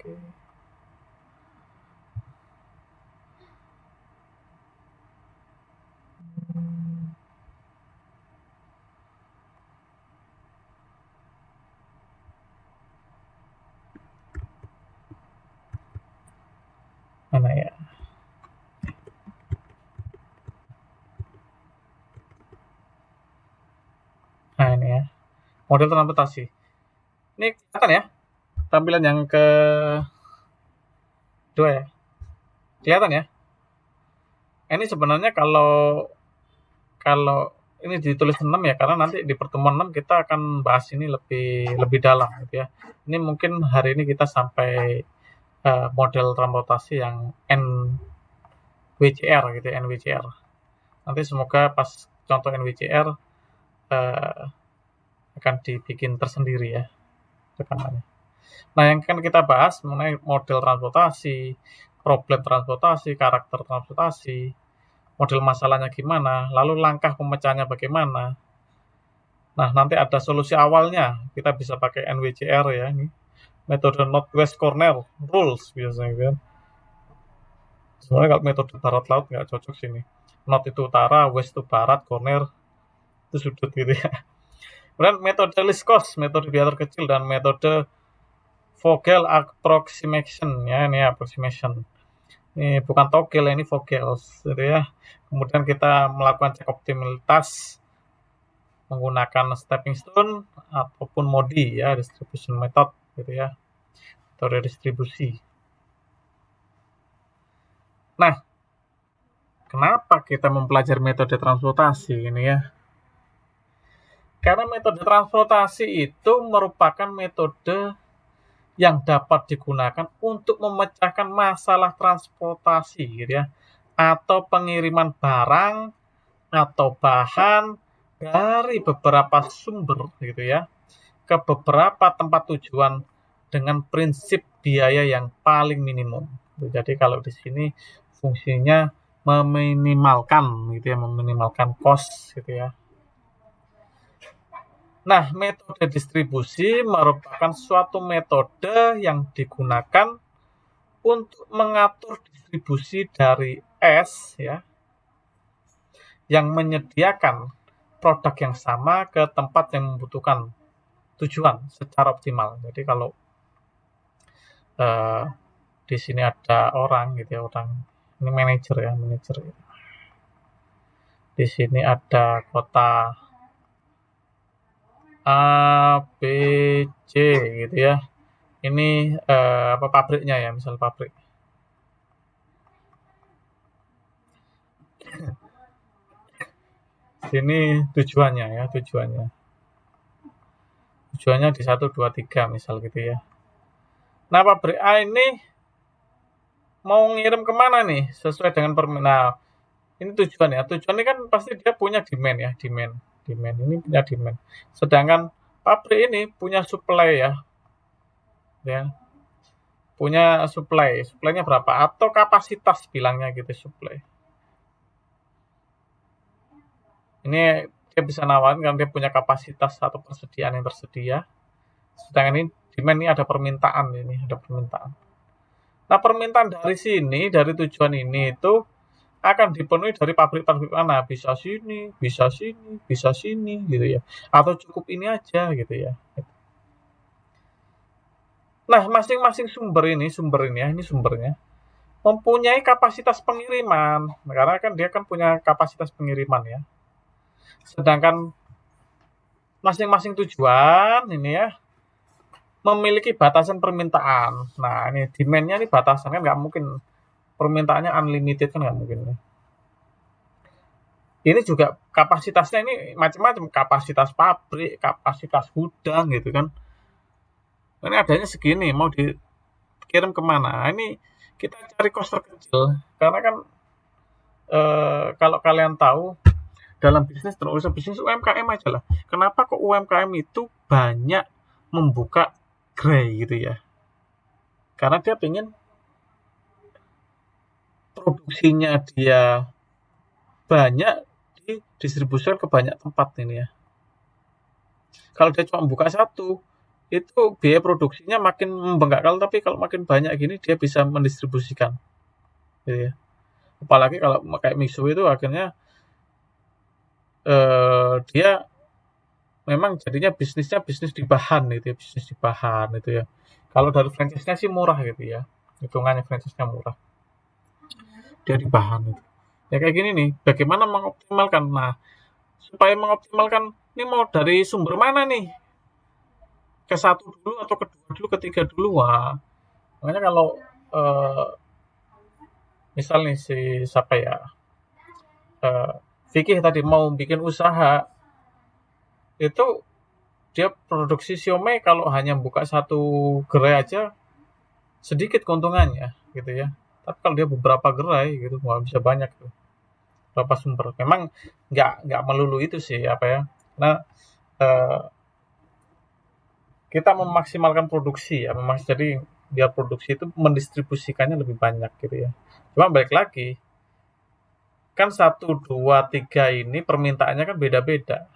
Oke. Mana ya? Nah, ini ya. Model transportasi. Ini kelihatan ya? Tampilan yang ke dua ya. Kelihatan ya? Ini sebenarnya kalau kalau ini ditulis 6 ya, karena nanti di pertemuan 6 kita akan bahas ini lebih lebih dalam gitu ya. Ini mungkin hari ini kita sampai model transportasi yang NWCR gitu ya, NWCR. Nanti semoga pas contoh NWCR akan dibikin tersendiri ya rekamannya. Nah, yang kan kita bahas mengenai model transportasi, problem transportasi, karakter transportasi, model masalahnya gimana, lalu langkah pemecahannya bagaimana. Nah, nanti ada solusi awalnya, kita bisa pakai NWCR ya, ini metode Northwest Corner Rules biasanya kan. Sebenarnya kalau metode barat laut nggak cocok sini. North itu utara, west itu barat, corner itu sudut gitu ya. Kemudian metode least cost, metode biaya terkecil, dan metode Vogel approximation ya, ini approximation. Ini bukan togel, ini Vogels gitu ya. Kemudian kita melakukan cek optimalitas menggunakan stepping stone ataupun MODI ya, distribution method gitu ya. Metode distribusi. Nah, kenapa kita mempelajari metode transportasi ini ya? Karena metode transportasi itu merupakan metode yang dapat digunakan untuk memecahkan masalah transportasi gitu ya, atau pengiriman barang atau bahan dari beberapa sumber gitu ya ke beberapa tempat tujuan dengan prinsip biaya yang paling minimum. Jadi kalau di sini fungsinya meminimalkan gitu ya, meminimalkan cost gitu ya. Nah, metode distribusi merupakan suatu metode yang digunakan untuk mengatur distribusi dari S ya, yang menyediakan produk yang sama ke tempat yang membutuhkan tujuan secara optimal. Jadi kalau eh, di sini ada orang gitu ya, orang ini manajer ya, manajer. Di sini ada kota A, B, C gitu ya. Ini apa pabriknya ya, misal pabrik. Sini tujuannya ya, tujuannya. Tujuannya di 1, 2, 3 misal gitu ya. Nah, pabrik A ini mau ngirim kemana nih sesuai dengan permintaan. Nah, ini tujuan ya. Tujuan ini kan pasti dia punya demand ya, demand ini punya demand. Sedangkan pabrik ini punya supply ya, ya punya supply. Supply-nya berapa? Atau kapasitas bilangnya gitu supply. Ini dia bisa nawarin kan dia punya kapasitas atau persediaan yang tersedia. Sedangkan ini demand ini ada permintaan ini, ada permintaan. Nah, permintaan dari sini, dari tujuan ini itu akan dipenuhi dari pabrik-pabrik mana, bisa sini, bisa sini, bisa sini gitu ya. Atau cukup ini aja gitu ya. Nah, masing-masing sumber ini ya, ini sumbernya mempunyai kapasitas pengiriman. Nah, karena kan dia kan punya kapasitas pengiriman ya. Sedangkan masing-masing tujuan ini ya memiliki batasan permintaan. Nah, ini demand-nya ini batasan kan nggak mungkin permintaannya unlimited kan nggak mungkin. Ini juga kapasitasnya ini macam-macam, kapasitas pabrik, kapasitas gudang gitu kan. Ini adanya segini, mau dikirim kemana? Ini kita cari cost terkecil, karena kan kalau kalian tahu dalam bisnis terurusan bisnis UMKM aja lah. Kenapa kok UMKM itu banyak membuka gerai gitu ya? Karena dia pengen produksinya dia banyak didistribusikan ke banyak tempat ini ya. Kalau dia cuma buka satu, itu biaya produksinya makin membengkak. Tapi kalau makin banyak gini dia bisa mendistribusikan, gitu ya. Apalagi kalau kayak Mixu itu akhirnya dia memang jadinya bisnisnya bisnis di bahan gitu ya, bisnis di bahan itu ya. Kalau dari franchise-nya sih murah gitu ya, hitungannya franchise-nya murah. Dia di bahan itu. Ya kayak gini nih, bagaimana mengoptimalkan? Nah, supaya mengoptimalkan ini mau dari sumber mana nih? Ke satu dulu atau kedua dulu, ketiga dulu? Wah, makanya kalau eh, misal nih si siapa ya, eh, Fikih tadi mau bikin usaha, itu dia produksi siomay kalau hanya buka satu gerai aja sedikit keuntungannya gitu ya. Tapi kalau dia beberapa gerai gitu, wah bisa banyak tuh. Berapa sumber. Memang nggak melulu itu sih apa ya. Nah, eh, kita memaksimalkan produksi ya, memang jadi biar produksi itu mendistribusikannya lebih banyak gitu ya. Cuma balik lagi, kan satu, dua, tiga ini permintaannya kan beda-beda.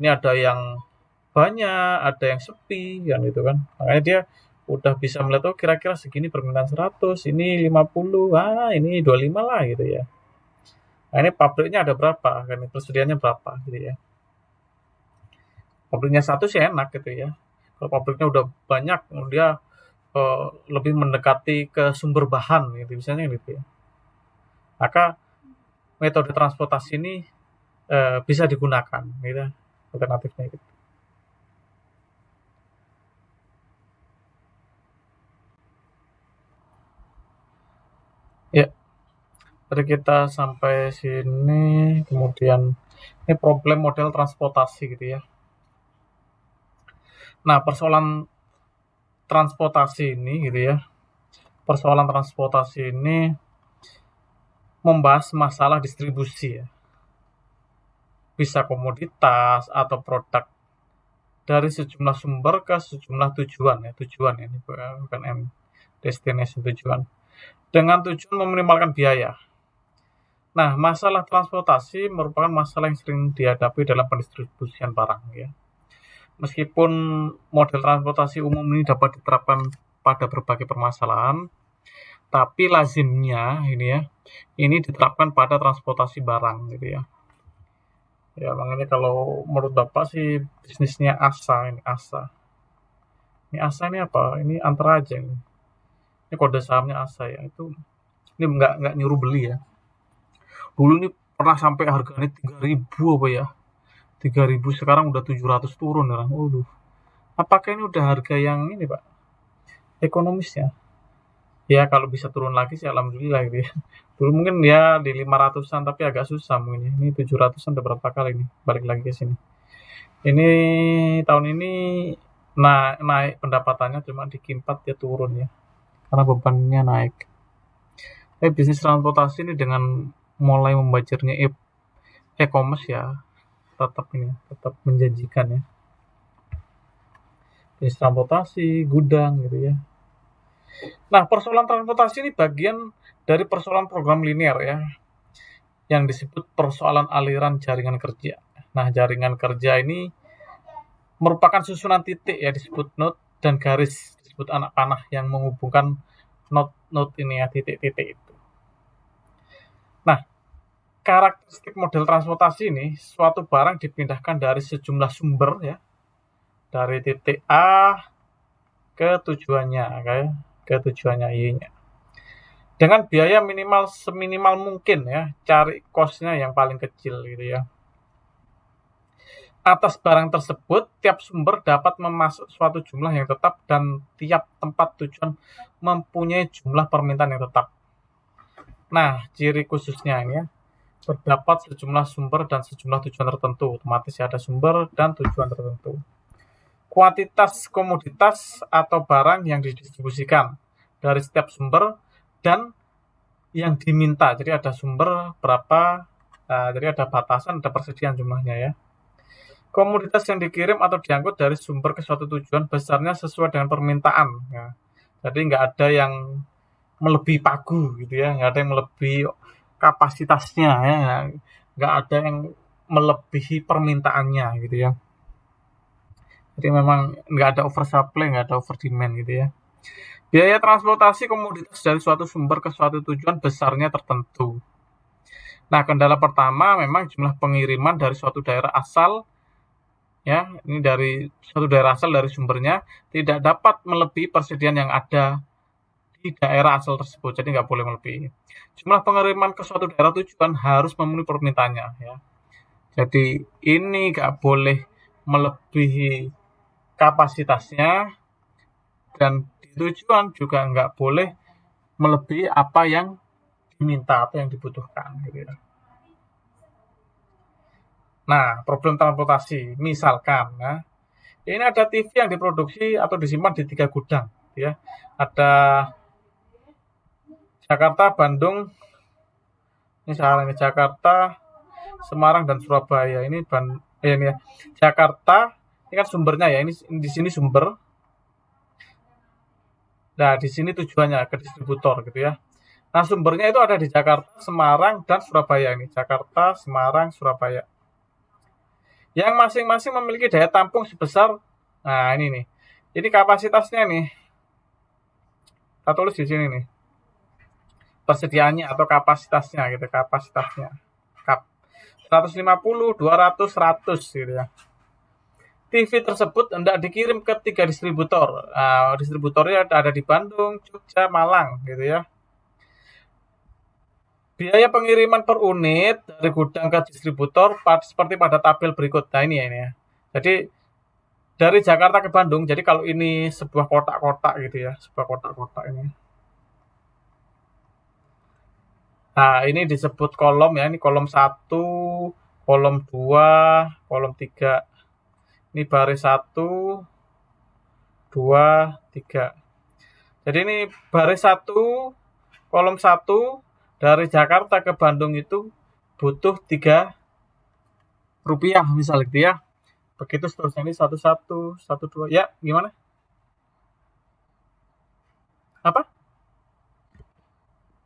Ini ada yang banyak, ada yang sepi, kan gitu kan. Makanya dia udah bisa melihat, oh kira-kira segini permintaan 100, ini 50, ini 25 lah gitu ya. Nah ini pabriknya ada berapa, kan persediaannya berapa gitu ya. Pabriknya satu sih enak gitu ya. Kalau pabriknya udah banyak, dia lebih mendekati ke sumber bahan gitu, misalnya gitu ya. Maka metode transportasi ini bisa digunakan gitu, alternatifnya gitu. Ya, tadi kita sampai sini, kemudian ini problem model transportasi gitu ya. Nah, persoalan transportasi ini gitu ya, persoalan transportasi ini membahas masalah distribusi ya. Bisa komoditas atau produk dari sejumlah sumber ke sejumlah tujuan ya, tujuan ini bukan destination, tujuan. Dengan tujuan meminimalkan biaya. Nah, masalah transportasi merupakan masalah yang sering dihadapi dalam pendistribusian barang ya. Meskipun model transportasi umum ini dapat diterapkan pada berbagai permasalahan, tapi lazimnya ini ya, ini diterapkan pada transportasi barang gitu ya. Ya, makanya kalau menurut Bapak sih bisnisnya ASA ini ASA. Ini ASA ini apa? Ini antara aja ini. Ini kode sahamnya ASA ya. Itu ini nggak nyuruh beli ya. Dulu ini pernah sampai harganya 3.000 apa ya? 3.000 sekarang udah 700 turun ya. Waduh. Apakah ini udah harga yang ini, Pak? Ekonomis ya? Ya kalau bisa turun lagi sih alhamdulillah gitu ya. Dulu mungkin ya di 500-an tapi agak susah mungkin ya. Ini 700-an udah berapa kali nih balik lagi ke sini. Ini tahun ini naik pendapatannya cuma di Q4 dia turun ya. Karena bebannya naik. Bisnis transportasi ini dengan mulai membajirnya e-commerce ya tetap menjanjikan ya. Bisnis transportasi, gudang gitu ya. Nah, persoalan transportasi ini bagian dari persoalan program linear ya, yang disebut persoalan aliran jaringan kerja. Nah, jaringan kerja ini merupakan susunan titik ya, disebut node, dan garis disebut anak panah yang menghubungkan node ini ya, titik-titik itu. Nah, karakteristik model transportasi ini, suatu barang dipindahkan dari sejumlah sumber ya, dari titik A ke tujuannya, kayak ke tujuannya Y-nya. Dengan biaya minimal seminimal mungkin ya, cari cost-nya yang paling kecil gitu ya. Atas barang tersebut, tiap sumber dapat memasuk suatu jumlah yang tetap dan tiap tempat tujuan mempunyai jumlah permintaan yang tetap. Nah, ciri khususnya ini ya, terdapat sejumlah sumber dan sejumlah tujuan tertentu. Otomatis ada sumber dan tujuan tertentu. Kuantitas komoditas atau barang yang didistribusikan dari setiap sumber dan yang diminta. Jadi ada sumber berapa, jadi ada batasan, ada persediaan jumlahnya ya. Komoditas yang dikirim atau diangkut dari sumber ke suatu tujuan besarnya sesuai dengan permintaan. Ya. Jadi nggak ada yang melebihi pagu gitu ya, nggak ada yang melebihi kapasitasnya ya, nggak ada yang melebihi permintaannya gitu ya. Jadi memang nggak ada oversupply, nggak ada over demand gitu ya. Biaya transportasi komoditas dari suatu sumber ke suatu tujuan besarnya tertentu. Nah, kendala pertama memang jumlah pengiriman dari suatu daerah asal, ya, ini dari suatu daerah asal dari sumbernya tidak dapat melebihi persediaan yang ada di daerah asal tersebut, jadi nggak boleh melebihi. Jumlah pengiriman ke suatu daerah tujuan harus memenuhi permintaannya, ya. Jadi ini nggak boleh melebihi kapasitasnya, dan di tujuan juga nggak boleh melebihi apa yang diminta atau yang dibutuhkan gitu ya. Nah, problem transportasi, misalkan ya, ini ada TV yang diproduksi atau disimpan di 3 gudang gitu ya. Ada Jakarta, Bandung, misalnya Jakarta, Semarang dan Surabaya. Ini ya. Jakarta ini kan sumbernya ya. Ini di sini sumber. Nah, di sini tujuannya ke distributor gitu ya. Nah, sumbernya itu ada di Jakarta, Semarang, dan Surabaya ini. Jakarta, Semarang, Surabaya. Yang masing-masing memiliki daya tampung sebesar, nah ini nih. Ini kapasitasnya nih. Kita tulis di sini nih. Persediaannya atau kapasitasnya gitu, kapasitasnya. Kap 150, 200, 100 gitu ya. TV tersebut hendak dikirim ke 3 distributor. Nah, distributornya ada di Bandung, Jogja, Malang gitu ya. Biaya pengiriman per unit dari gudang ke distributor seperti pada tabel berikut. Nah, ini ya. Jadi dari Jakarta ke Bandung. Jadi kalau ini sebuah kotak-kotak gitu ya, sebuah kotak-kotak ini. Nah, ini disebut kolom ya. Ini kolom 1, kolom 2, kolom 3. Ini baris 1, 2, 3. Jadi ini baris 1, kolom 1 dari Jakarta ke Bandung itu butuh 3 rupiah misal gitu ya. Begitu seterusnya ini 11, 12. Ya, gimana? Apa?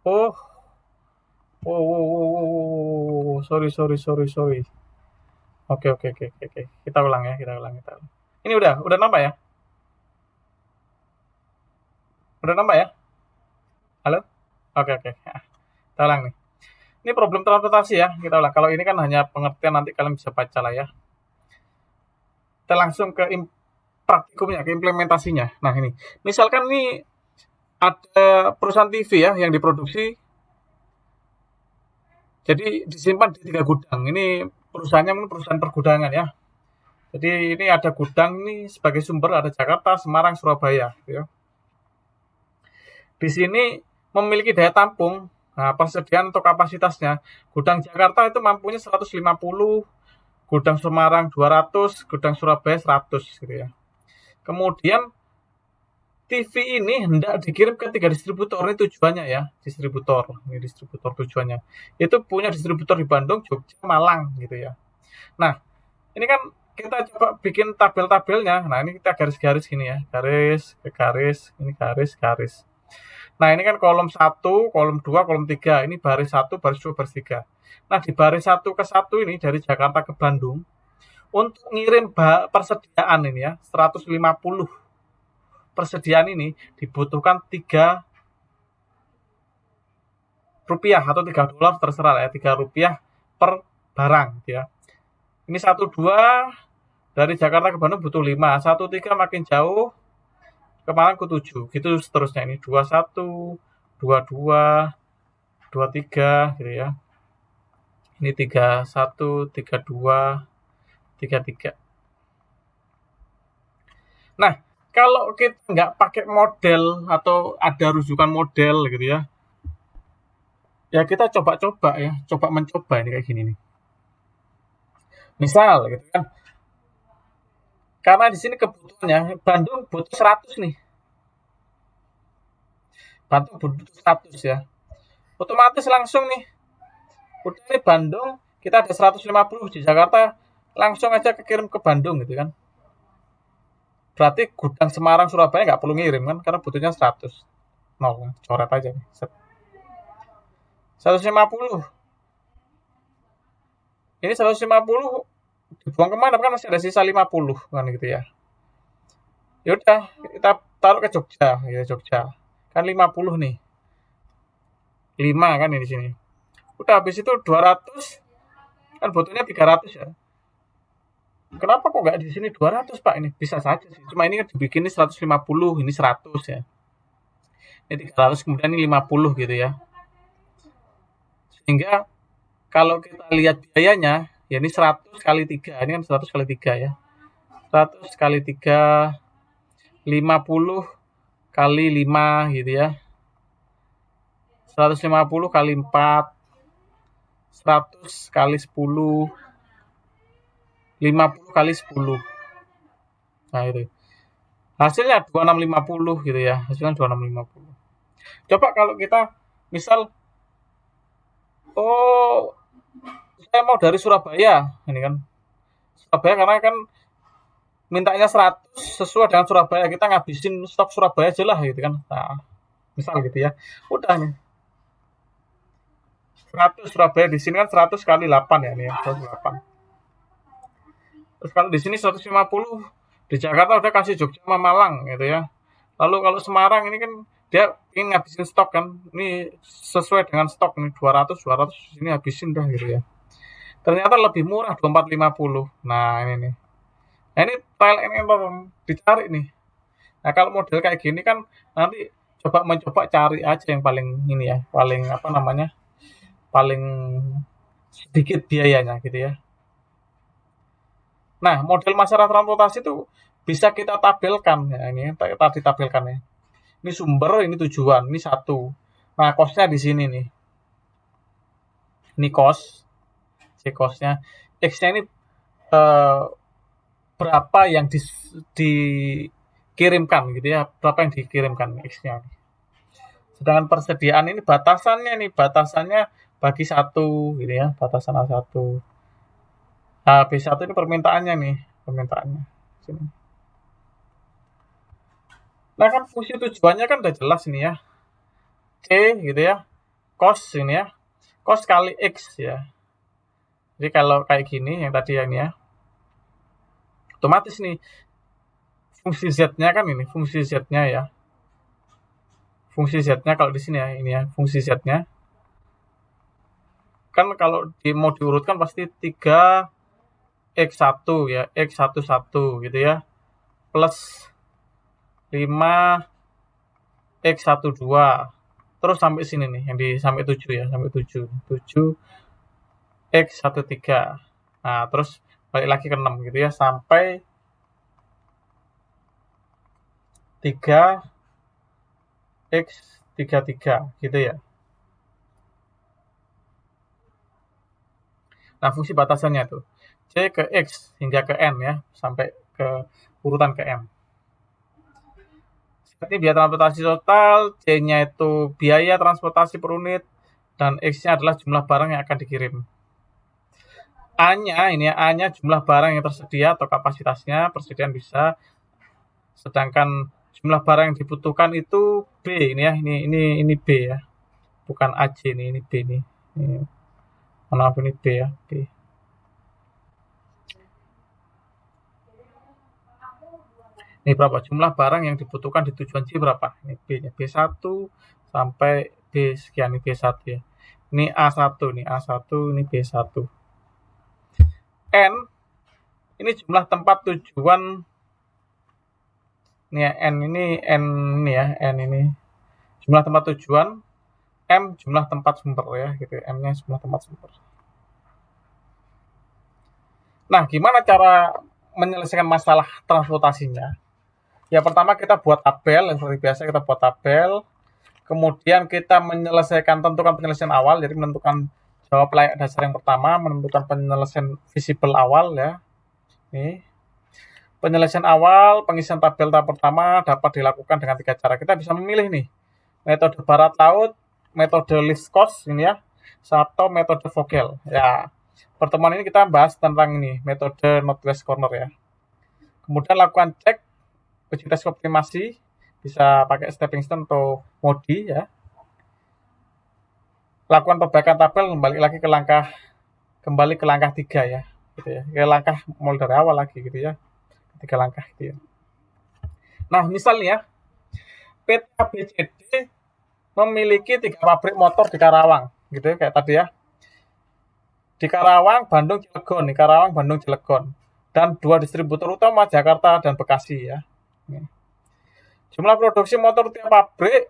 Oh, oh, sorry. Oke. Kita ulang ya, kita ulang. Ini udah nambah ya? Udah nambah ya? Halo? Oke. Nah, kita ulang nih. Ini problem transportasi ya, kita ulang. Kalau ini kan hanya pengertian, nanti kalian bisa baca lah ya. Kita langsung ke praktikumnya, ke implementasinya. Nah ini, misalkan ini ada perusahaan TV ya yang diproduksi, jadi disimpan di 3 gudang. Ini perusahaannya mungkin perusahaan pergudangan ya. Jadi ini ada gudang ini sebagai sumber ada Jakarta, Semarang, Surabaya. Ya. Di sini memiliki daya tampung, nah, persediaan atau kapasitasnya. Gudang Jakarta itu mampunya 150, gudang Semarang 200, gudang Surabaya 100 gitu ya. Kemudian TV ini hendak dikirim ke 3 distributor, ini tujuannya ya, ini distributor tujuannya. Itu punya distributor di Bandung, Jogja, Malang gitu ya. Nah, ini kan kita coba bikin tabel-tabelnya. Nah, ini kita garis-garis gini ya, garis ke garis, ini garis. Nah, ini kan kolom 1, kolom 2, kolom 3. Ini baris 1, baris 2, baris 3. Nah, di baris 1 ke 1 ini dari Jakarta ke Bandung, untuk ngirim persediaan ini ya, 150 persediaan ini dibutuhkan 3 rupiah atau 3 dolar terserah ya, 3 rupiah per barang ya. Ini 1,2 dari Jakarta ke Bandung butuh 5, 1,3 makin jauh ke Malang ke 7, gitu seterusnya. Ini 21, 22, 23 gitu ya. Ini 31, 32, 33. Nah, kalau kita nggak pakai model atau ada rujukan model gitu ya, ya kita coba-coba ya, coba mencoba ini kayak gini nih. Misal gitu kan, karena di sini kebutuhannya Bandung butuh 100 nih. Bandung butuh 100 ya. Otomatis langsung nih. Udah nih Bandung, kita ada 150 di Jakarta, langsung aja kirim ke Bandung gitu kan. Berarti gudang Semarang, Surabaya nggak perlu ngirim kan, karena butuhnya 100. Nol, coret aja nih. 150. Ini 150 dibuang kemana kan masih ada sisa 50 kan gitu ya. Ya udah, kita taruh ke Jogja, ya Jogja. Kan 50 nih. 5 kan ini di sini. Udah habis itu 200 kan butuhnya 300 ya. Kenapa kok nggak di sini 200 Pak? Ini bisa saja sih. Cuma ini kan dibikin ini 150, ini 100 ya. Ini 300 kemudian ini 50 gitu ya. Sehingga kalau kita lihat biayanya, ya ini 100 kali 3. Ini kan 100 kali 3 ya. 100 kali 3, 50 kali 5 gitu ya. 150 kali 4, 100 kali 10, 50 kali 10. Nah itu. Hasilnya 2650 gitu ya. Hasilnya 2650. Coba kalau kita misal, oh saya mau dari Surabaya, ini kan Surabaya karena kan mintanya 100 sesuai dengan Surabaya, kita ngabisin stok Surabaya aja lah gitu kan. Nah, misal gitu ya. Udah nih. 100 Surabaya di sini kan 100 kali 8 ya nih ya, 108. Terus kalau di sini 150, di Jakarta udah kasih Jogja sama Malang gitu ya. Lalu kalau Semarang ini kan dia ingin ngabisin stok kan. Ini sesuai dengan stok nih 200 ini habisin dah gitu ya. Ternyata lebih murah 2450. Nah, ini nih. Nah, ini trial and error dicari nih. Nah, kalau model kayak gini kan nanti mencoba cari aja yang paling ini ya, paling apa namanya? Paling sedikit biayanya gitu ya. Nah, model masalah transportasi itu bisa kita tabelkan ya, ini tadi tabelkan ya. Ini sumber, ini tujuan, ini satu. Nah, cost-nya di sini nih. Ini cost, cost-nya. X-nya ini eh, berapa yang dikirimkan gitu ya, berapa yang dikirimkan X-nya. Sedangkan persediaan ini batasannya bagi satu gitu ya, batasan A1. Nah, B1 ini permintaannya nih, permintaannya. Sini. Nah kan fungsi tujuannya kan udah jelas ini ya. C gitu ya, cos ini ya, cos kali X ya. Jadi kalau kayak gini yang tadi ya ini ya, otomatis nih fungsi Z-nya kan ini, fungsi Z-nya ya. Fungsi Z-nya kalau di sini ya, ini ya, fungsi Z-nya. Kan kalau mau diurutkan pasti 3x1 ya, x11 gitu ya. Plus 5x12. Terus sampai sini nih, yang di sampai 7 ya, sampai 7. 7x13. Nah, terus balik lagi ke 6 gitu ya, sampai 3x33 gitu ya. Nah, fungsi batasannya tuh C ke X hingga ke N ya, sampai ke urutan ke M. Seperti biaya transportasi total, C-nya itu biaya transportasi per unit, dan X-nya adalah jumlah barang yang akan dikirim. A-nya ini ya, A-nya jumlah barang yang tersedia atau kapasitasnya, persediaan bisa. Sedangkan jumlah barang yang dibutuhkan itu B ini ya, ini B ya. Bukan AC ini B nih. Ini, maaf ini B ya, B. Ini berapa jumlah barang yang dibutuhkan di tujuan C berapa? Ini B-nya B1 sampai B sekian, ini B1 ya. Ini A1 nih, A1 ini B1. N ini jumlah tempat tujuan ini ya, N ini ya, N ini jumlah tempat tujuan, M jumlah tempat sumber ya gitu. M-nya jumlah tempat sumber. Nah, gimana cara menyelesaikan masalah transportasinya? Ya pertama kita buat tabel, seperti biasa kita buat tabel. Kemudian kita tentukan penyelesaian awal, jadi menentukan jawab layak dasar yang pertama, menentukan penyelesaian visible awal ya. Ini. Penyelesaian awal, pengisian tabel tahap pertama dapat dilakukan dengan 3 cara. Kita bisa memilih nih, metode barat laut, metode least cost ini ya, atau metode Vogel. Ya, pertemuan ini kita bahas tentang ini, metode northwest corner ya. Kemudian lakukan cek uji tes optimasi, bisa pakai stepping stone atau modi ya. Lakukan perbaikan tabel, kembali ke langkah 3 ya, gitu ya. Ke langkah mulai dari awal lagi gitu ya. 3 langkah gitu ya. Nah, misalnya PT ABCD memiliki 3 pabrik motor di Karawang, gitu ya, kayak tadi ya. Di Karawang, Bandung, Cilegon, di Karawang, Bandung, Cilegon, dan 2 distributor utama Jakarta dan Bekasi ya. Jumlah produksi motor tiap pabrik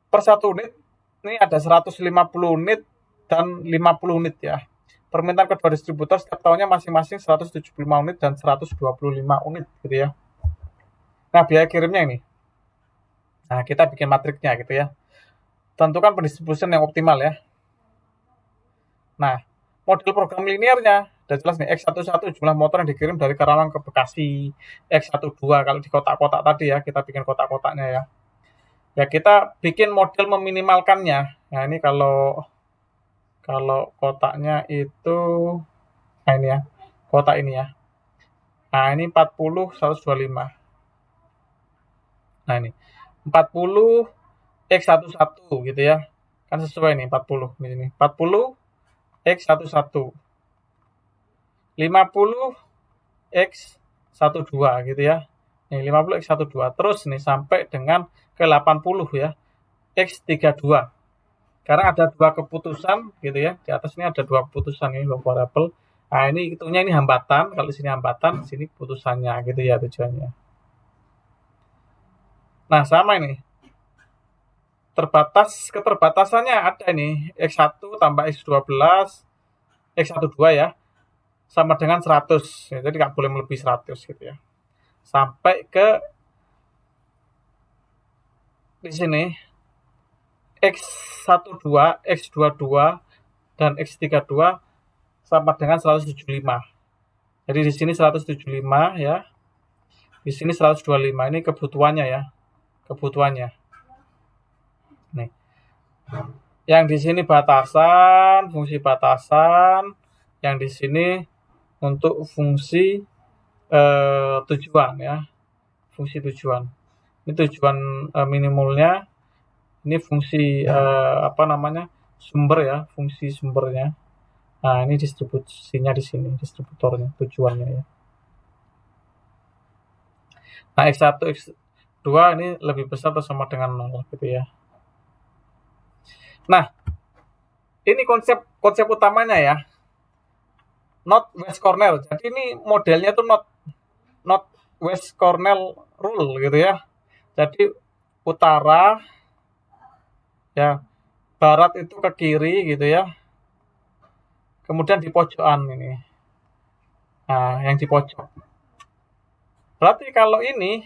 per 1 unit ini ada 150 unit dan 50 unit ya. Permintaan kedua distributor setiap tahunnya masing-masing 175 unit dan 125 unit gitu ya. Nah, biaya kirimnya ini. Nah, kita bikin matriknya gitu ya. Tentukan pendistribusian yang optimal ya. Nah, model program linearnya udah jelas nih, X11 jumlah motor yang dikirim dari Karawang ke Bekasi, X12 kalau di kotak-kotak tadi ya, kita bikin kotak-kotaknya ya. Ya kita bikin model meminimalkannya. Nah, ini kalau kotaknya itu, nah ini ya, kotak ini ya. Nah, ini 40, 125. Nah, ini 40 X11 gitu ya. Kan sesuai nih 40 di sini. 40 X11. 50 X12 gitu ya. Nih 50 X12. Terus nih sampai dengan ke 80 ya. X32. Karena ada 2 keputusan gitu ya. Di atas ini ada 2 keputusan ini variabel. Nah, ini hitungnya ini hambatan, kalau di sini hambatan, di sini keputusannya gitu ya tujuannya. Nah, sama ini. Keterbatasannya ada ini, X1 tambah X12, X12 ya, sama dengan 100. Ya, jadi nggak boleh melebihi 100 gitu ya. Sampai ke di sini X12, X22 dan X32 sama dengan 175. Jadi di sini 175 ya. Di sini 125. Ini kebutuhannya ya. Kebutuhannya. Nih. Yang di sini batasan, fungsi batasan, yang di sini untuk fungsi tujuan ya. Fungsi tujuan. Ini tujuan minimalnya. Ini fungsi sumber ya, fungsi sumbernya. Nah, ini distribusinya di sini, distributornya, tujuannya ya. Nah, X1, X2 ini lebih besar atau sama dengan 0 gitu ya. Nah, ini konsep utamanya ya. Not West Cornell. Jadi ini modelnya tuh not West Cornell rule gitu ya. Jadi utara ya, barat itu ke kiri gitu ya. Kemudian di pojokan ini. Nah, yang di pojok. Berarti kalau ini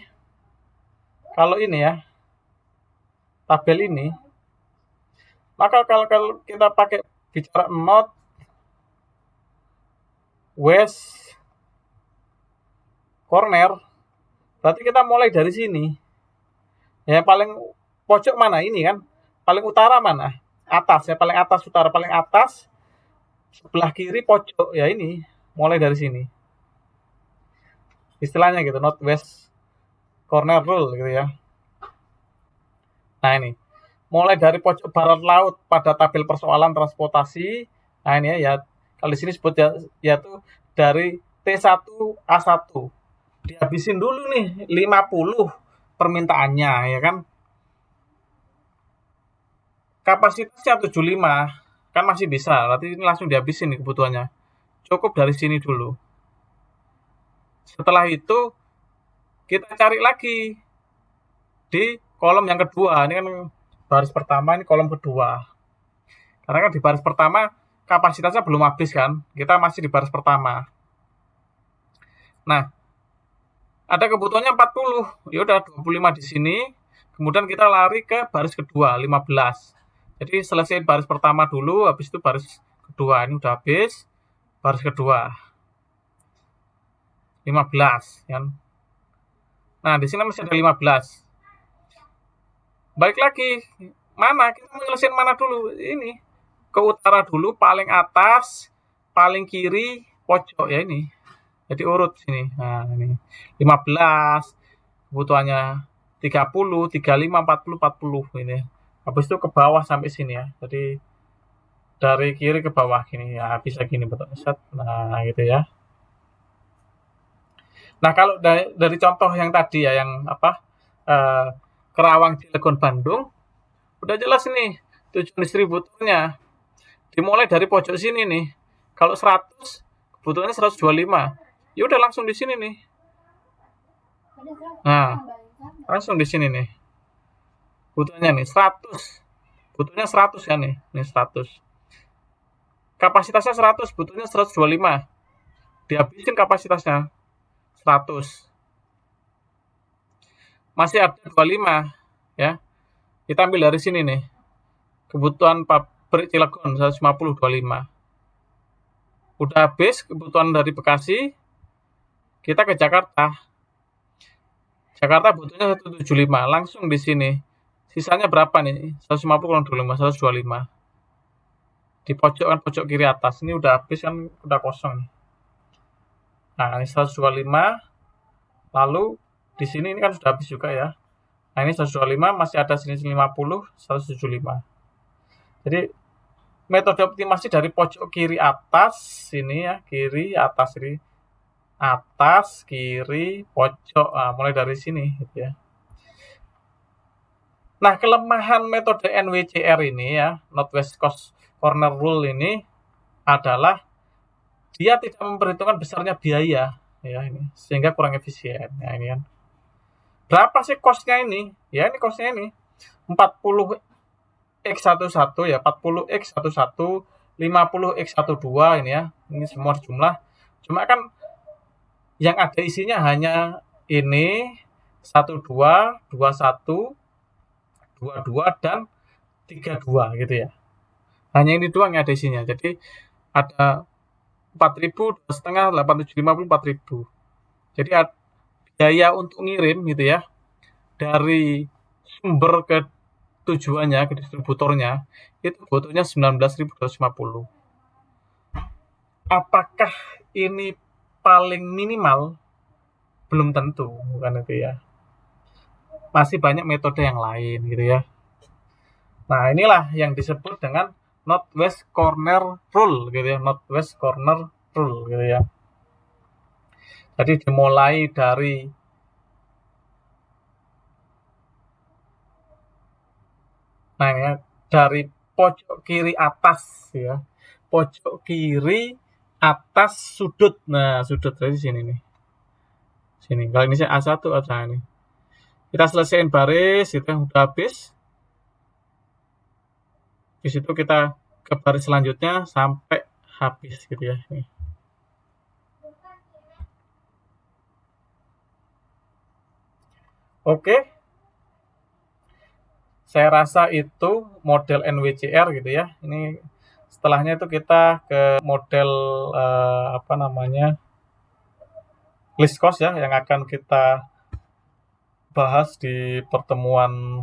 ya, tabel ini, maka kalau kita pakai bicara not West Corner, berarti kita mulai dari sini. Ya, paling pojok mana ini kan? Paling utara mana? Atas ya, paling atas utara, paling atas sebelah kiri pojok ya ini, mulai dari sini. Istilahnya gitu, not West Corner rule gitu ya. Nah, ini. Mulai dari pojok barat laut pada tabel persoalan transportasi. Nah, ini ya, kalau di sini sebut ya tuh dari T1 A1. Dihabisin dulu nih 50 permintaannya ya kan. Kapasitasnya 75 kan masih bisa, nanti ini langsung dihabisin nih kebutuhannya. Cukup dari sini dulu. Setelah itu kita cari lagi di kolom yang kedua. Ini kan baris pertama, ini kolom kedua. Karena kan di baris pertama kapasitasnya belum habis kan. Kita masih di baris pertama. Nah, ada kebutuhannya 40. Ya udah 25 di sini. Kemudian kita lari ke baris kedua, 15. Jadi selesai baris pertama dulu, habis itu baris kedua. Ini udah habis. Baris kedua. 15 kan. Nah, di sini masih ada 15. Balik lagi. Mana? Kita mau nyelesain mana dulu? Ini. Ke utara dulu, paling atas, paling kiri, pojok ya ini. Jadi urut sini. Nah, ini 15. Kebutuhannya 30, 35, 40, 40 ini. Habis itu ke bawah sampai sini ya. Jadi dari kiri ke bawah gini ya, bisa gini bentuknya set. Nah, gitu ya. Nah, kalau dari contoh yang tadi ya, yang apa, Kerawang Cilegon Bandung, udah jelas ini tujuan distributornya. Dimulai dari pojok sini nih. Kalau 100, kebutuhannya 125. Ya udah langsung di sini nih. Nah, langsung di sini nih. Kebutuhannya nih 100. Butuhnya 100 kan nih. Nih 100. Kapasitasnya 100, butuhnya 125. Dihabisin kapasitasnya 100. Masih ada 25 ya. Kita ambil dari sini nih. Kebutuhan pabrik Cilegon 150 25. Udah habis kebutuhan dari Bekasi, kita ke Jakarta. Jakarta butuhnya 175, langsung di sini. Sisanya berapa nih? 150 kurang 25, 125. Di pojok kan, pojok kiri atas. Ini udah habis kan, udah kosong. Nah, ini 125. Lalu di sini ini kan sudah habis juga ya. Nah, ini 125, masih ada sini 50, 175. Jadi metode optimasi dari pojok kiri atas sini ya, kiri atas ini, atas kiri pojok. Nah, mulai dari sini gitu ya. Nah, kelemahan metode NWCR ini ya, Northwest Corner Rule ini adalah dia tidak memperhitungkan besarnya biaya ya ini, sehingga kurang efisien. Ya ini kan. Berapa sih cost-nya ini? Ya ini cost-nya ini 40x11 ya, 40x11, 50x12 ini ya. Ini semua jumlah. Cuma kan yang ada isinya hanya ini 12, 21, 22 dan 32 gitu ya. Hanya ini doang yang ada isinya. Jadi ada 4.000, 2,5, 8.750, 4.000. Jadi biaya untuk ngirim gitu ya, dari sumber ke tujuannya, ke distributornya, itu butuhnya 19.250. Apakah ini paling minimal? Belum tentu, bukan itu ya. Masih banyak metode yang lain gitu ya. Nah, inilah yang disebut dengan Northwest Corner Rule gitu ya, Northwest Corner Rule gitu ya. Jadi dimulai dari dari pojok kiri atas ya. Pojok kiri atas sudut. Nah, sudut dari sini nih. Sini. Kalau ini saya A1 A ini. Kita selesaiin baris itu yang udah habis. Di situ kita ke baris selanjutnya sampai habis gitu ya. Nih. Oke. Saya rasa itu model NWCR gitu ya. Ini setelahnya itu kita ke model apa namanya? List cost ya yang akan kita bahas di pertemuan